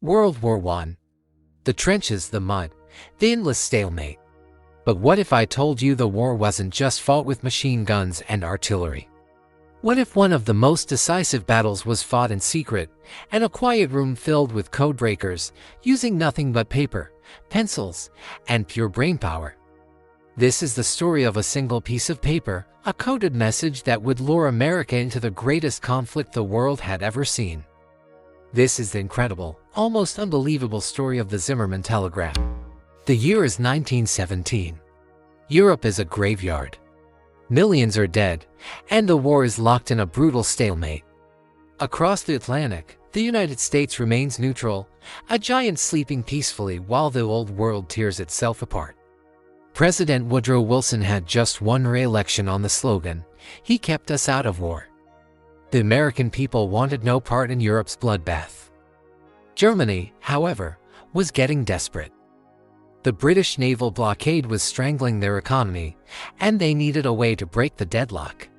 World War I. The trenches, the mud, the endless stalemate. But what if I told you the war wasn't just fought with machine guns and artillery? What if one of the most decisive battles was fought in secret, in a quiet room filled with code breakers, using nothing but paper, pencils, and pure brainpower? This is the story of a single piece of paper, a coded message that would lure America into the greatest conflict the world had ever seen. This is the incredible, almost unbelievable story of the Zimmermann telegram. The year is 1917. Europe is a graveyard. Millions are dead, and the war is locked in a brutal stalemate. Across the Atlantic, the United States remains neutral, a giant sleeping peacefully while the old world tears itself apart. President Woodrow Wilson had just won re-election on the slogan, "He kept us out of war." The American people wanted no part in Europe's bloodbath. Germany, however, was getting desperate. The British naval blockade was strangling their economy, and they needed a way to break the deadlock.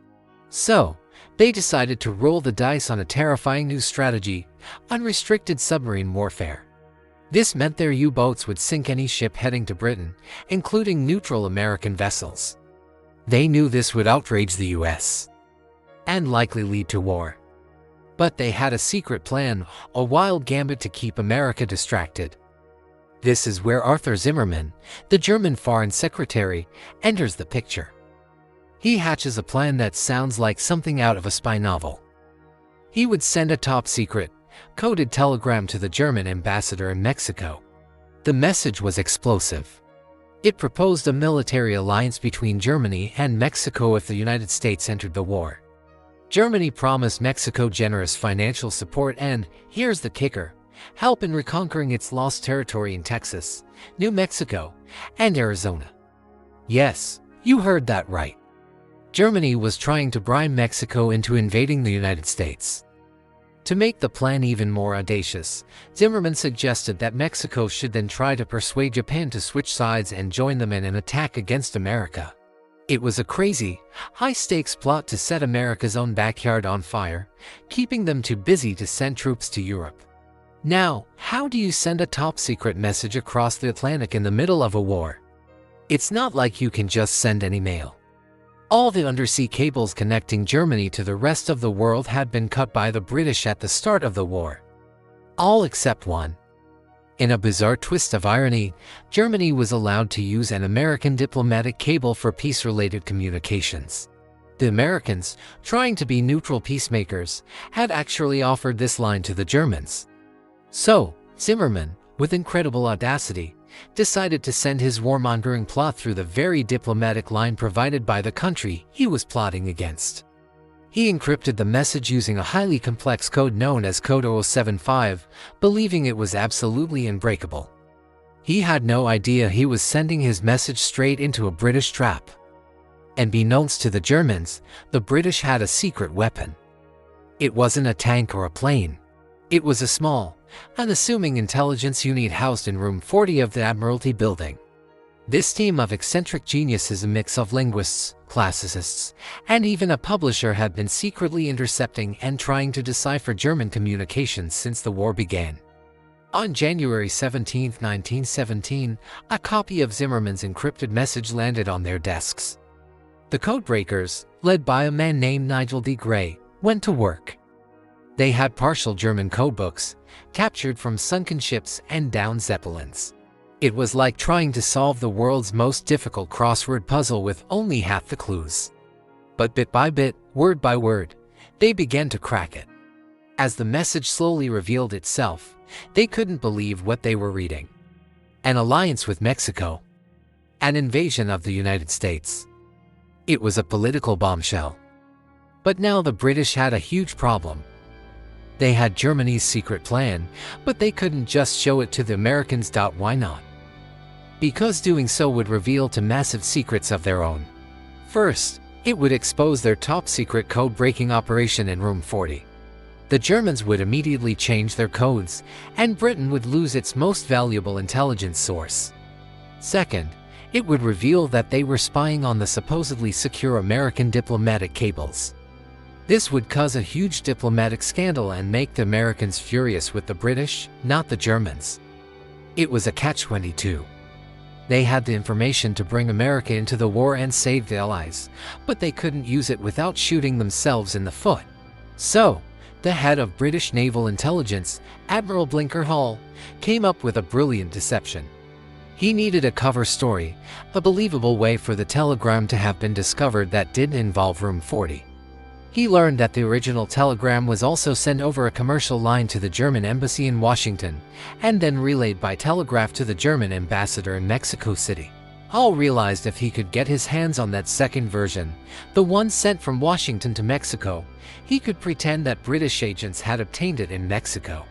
So, they decided to roll the dice on a terrifying new strategy: unrestricted submarine warfare. This meant their U-boats would sink any ship heading to Britain, including neutral American vessels. They knew this would outrage the US and likely lead to war. But they had a secret plan, a wild gambit to keep America distracted. This is where Arthur Zimmermann, the German Foreign Secretary, enters the picture. He hatches a plan that sounds like something out of a spy novel. He would send a top-secret, coded telegram to the German ambassador in Mexico. The message was explosive. It proposed a military alliance between Germany and Mexico if the United States entered the war. Germany promised Mexico generous financial support and, here's the kicker, help in reconquering its lost territory in Texas, New Mexico, and Arizona. Yes, you heard that right. Germany was trying to bribe Mexico into invading the United States. To make the plan even more audacious, Zimmermann suggested that Mexico should then try to persuade Japan to switch sides and join them in an attack against America. It was a crazy, high-stakes plot to set America's own backyard on fire, keeping them too busy to send troops to Europe. Now, how do you send a top-secret message across the Atlantic in the middle of a war? It's not like you can just send any mail. All the undersea cables connecting Germany to the rest of the world had been cut by the British at the start of the war. All except one. In a bizarre twist of irony, Germany was allowed to use an American diplomatic cable for peace-related communications. The Americans, trying to be neutral peacemakers, had actually offered this line to the Germans. So, Zimmermann, with incredible audacity, decided to send his warmongering plot through the very diplomatic line provided by the country he was plotting against. He encrypted the message using a highly complex code known as Code 0075, believing it was absolutely unbreakable. He had no idea he was sending his message straight into a British trap. And beknownst to the Germans, the British had a secret weapon. It wasn't a tank or a plane. It was a small, unassuming intelligence unit housed in room 40 of the Admiralty building. This team of eccentric geniuses, a mix of linguists, classicists, and even a publisher, had been secretly intercepting and trying to decipher German communications since the war began. On January 17, 1917, a copy of Zimmermann's encrypted message landed on their desks. The codebreakers, led by a man named Nigel D. Gray, went to work. They had partial German codebooks, captured from sunken ships and downed Zeppelins. It was like trying to solve the world's most difficult crossword puzzle with only half the clues. But bit by bit, word by word, they began to crack it. As the message slowly revealed itself, they couldn't believe what they were reading. An alliance with Mexico. An invasion of the United States. It was a political bombshell. But now the British had a huge problem. They had Germany's secret plan, but they couldn't just show it to the Americans. Why not? Because doing so would reveal two massive secrets of their own. First, it would expose their top-secret code-breaking operation in Room 40. The Germans would immediately change their codes, and Britain would lose its most valuable intelligence source. Second, it would reveal that they were spying on the supposedly secure American diplomatic cables. This would cause a huge diplomatic scandal and make the Americans furious with the British, not the Germans. It was a catch-22. They had the information to bring America into the war and save the Allies, but they couldn't use it without shooting themselves in the foot. So, the head of British Naval Intelligence, Admiral Blinker Hall, came up with a brilliant deception. He needed a cover story, a believable way for the telegram to have been discovered that didn't involve Room 40. He learned that the original telegram was also sent over a commercial line to the German embassy in Washington, and then relayed by telegraph to the German ambassador in Mexico City. Hall realized if he could get his hands on that second version, the one sent from Washington to Mexico, he could pretend that British agents had obtained it in Mexico.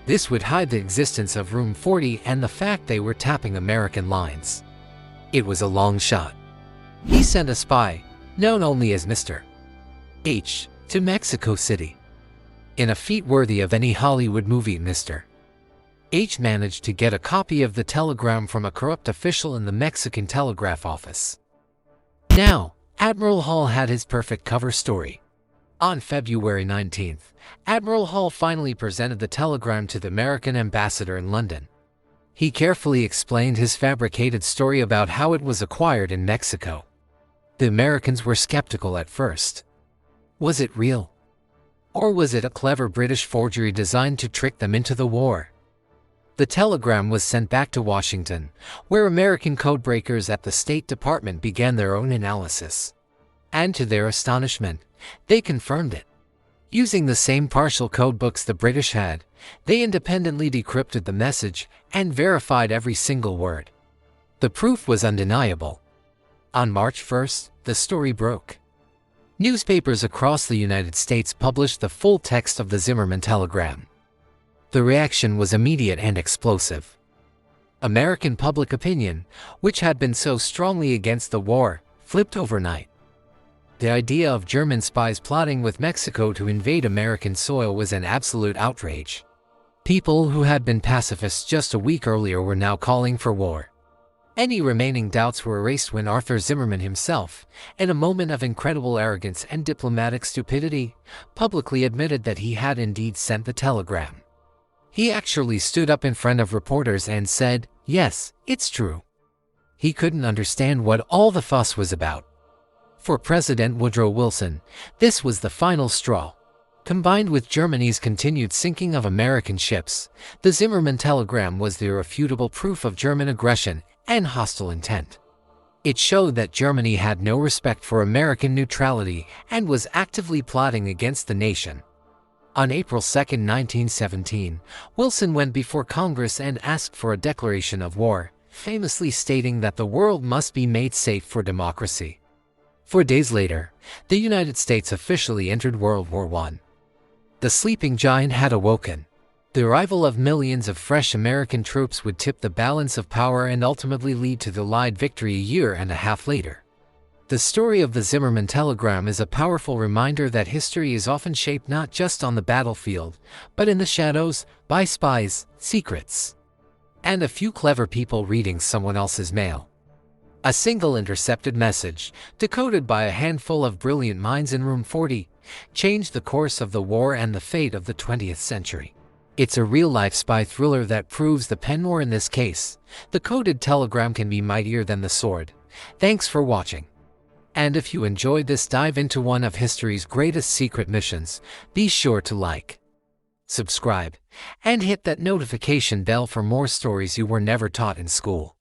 This would hide the existence of Room 40 and the fact they were tapping American lines. It was a long shot. He sent a spy, known only as Mr. H, to Mexico City. In a feat worthy of any Hollywood movie, Mr. H managed to get a copy of the telegram from a corrupt official in the Mexican telegraph office. Now, Admiral Hall had his perfect cover story. On February 19th, Admiral Hall finally presented the telegram to the American ambassador in London. He carefully explained his fabricated story about how it was acquired in Mexico. The Americans were skeptical at first. Was it real? Or was it a clever British forgery designed to trick them into the war? The telegram was sent back to Washington, where American codebreakers at the State Department began their own analysis. And to their astonishment, they confirmed it. Using the same partial codebooks the British had, they independently decrypted the message and verified every single word. The proof was undeniable. On March 1st, the story broke. Newspapers across the United States published the full text of the Zimmermann telegram. The reaction was immediate and explosive. American public opinion, which had been so strongly against the war, flipped overnight. The idea of German spies plotting with Mexico to invade American soil was an absolute outrage. People who had been pacifists just a week earlier were now calling for war. Any remaining doubts were erased when Arthur Zimmermann himself, in a moment of incredible arrogance and diplomatic stupidity, publicly admitted that he had indeed sent the telegram. He actually stood up in front of reporters and said, "Yes, it's true." He couldn't understand what all the fuss was about. For President Woodrow Wilson, this was the final straw. Combined with Germany's continued sinking of American ships, the Zimmermann telegram was the irrefutable proof of German aggression and hostile intent. It showed that Germany had no respect for American neutrality and was actively plotting against the nation. On April 2, 1917, Wilson went before Congress and asked for a declaration of war, famously stating that the world must be made safe for democracy. 4 days later, the United States officially entered World War I. The sleeping giant had awoken. The arrival of millions of fresh American troops would tip the balance of power and ultimately lead to the Allied victory a year and a half later. The story of the Zimmermann telegram is a powerful reminder that history is often shaped not just on the battlefield, but in the shadows, by spies, secrets, and a few clever people reading someone else's mail. A single intercepted message, decoded by a handful of brilliant minds in Room 40, changed the course of the war and the fate of the 20th century. It's a real-life spy thriller that proves the pen, or in this case, the coded telegram, can be mightier than the sword. Thanks for watching. And if you enjoyed this dive into one of history's greatest secret missions, be sure to like, subscribe, and hit that notification bell for more stories you were never taught in school.